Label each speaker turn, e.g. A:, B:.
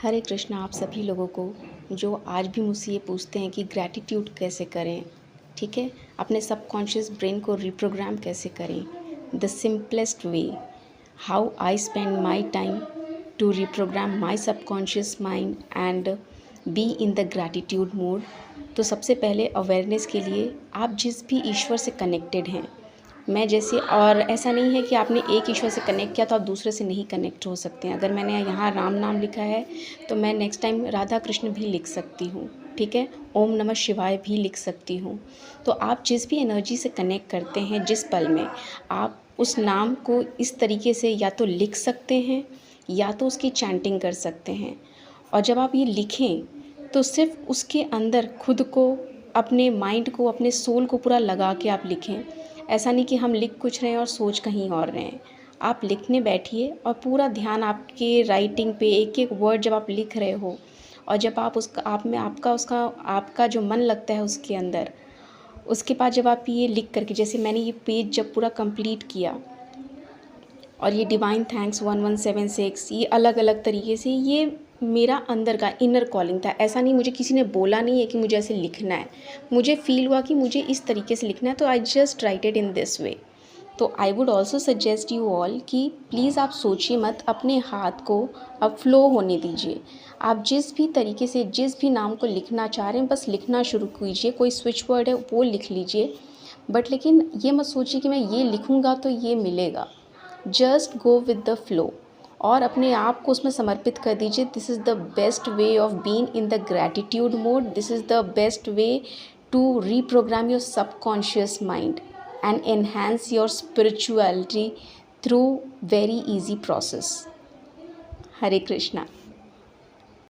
A: हरे कृष्णा आप सभी लोगों को जो आज भी मुझसे ये पूछते हैं कि ग्रैटिट्यूड कैसे करें, ठीक है, अपने सबकॉन्शियस ब्रेन को रिप्रोग्राम कैसे करें। The simplest way how I spend my time to reprogram my subconscious mind and be in the gratitude mode. तो सबसे पहले अवेयरनेस के लिए आप जिस भी ईश्वर से कनेक्टेड हैं, मैं जैसे, और ऐसा नहीं है कि आपने एक ईश्वर से कनेक्ट किया तो आप दूसरे से नहीं कनेक्ट हो सकते हैं। अगर मैंने यहाँ राम नाम लिखा है तो मैं नेक्स्ट टाइम राधा कृष्ण भी लिख सकती हूँ, ठीक है, ओम नमः शिवाय भी लिख सकती हूँ। तो आप जिस भी एनर्जी से कनेक्ट करते हैं जिस पल में, आप उस नाम को इस तरीके से या तो लिख सकते हैं या तो उसकी चैंटिंग कर सकते हैं। और जब आप ये लिखें तो सिर्फ उसके अंदर खुद को, अपने माइंड को, अपने सोल को पूरा लगा के आप लिखें। ऐसा नहीं कि हम लिख कुछ रहे हैं और सोच कहीं और रहे हैं। आप लिखने बैठिए और पूरा ध्यान आपके राइटिंग पे, एक एक वर्ड जब आप लिख रहे हो और जब आप उसका, आप में आपका जो मन लगता है उसके अंदर, उसके बाद जब आप ये लिख करके, जैसे मैंने ये पेज जब पूरा कंप्लीट किया और ये डिवाइन थैंक्स 1176, ये अलग अलग तरीके से, ये मेरा अंदर का इनर कॉलिंग था। ऐसा नहीं, मुझे किसी ने बोला नहीं है कि मुझे ऐसे लिखना है, मुझे फील हुआ कि मुझे इस तरीके से लिखना है, तो I just write it in this way. तो I would also suggest you all कि प्लीज़ आप सोचिए मत, अपने हाथ को अब फ्लो होने दीजिए। आप जिस भी तरीके से, जिस भी नाम को लिखना चाह रहे हैं, बस लिखना शुरू कीजिए। कोई स्विच वर्ड है वो लिख लीजिए, बट लेकिन ये मत सोचिए कि मैं ये लिखूँगा तो ये मिलेगा। Just go with the flow और अपने आप को उसमें समर्पित कर दीजिए। This is the best way of being in the gratitude mode. This is the best way to reprogram your subconscious mind and enhance your spirituality through very easy process. Hare Krishna.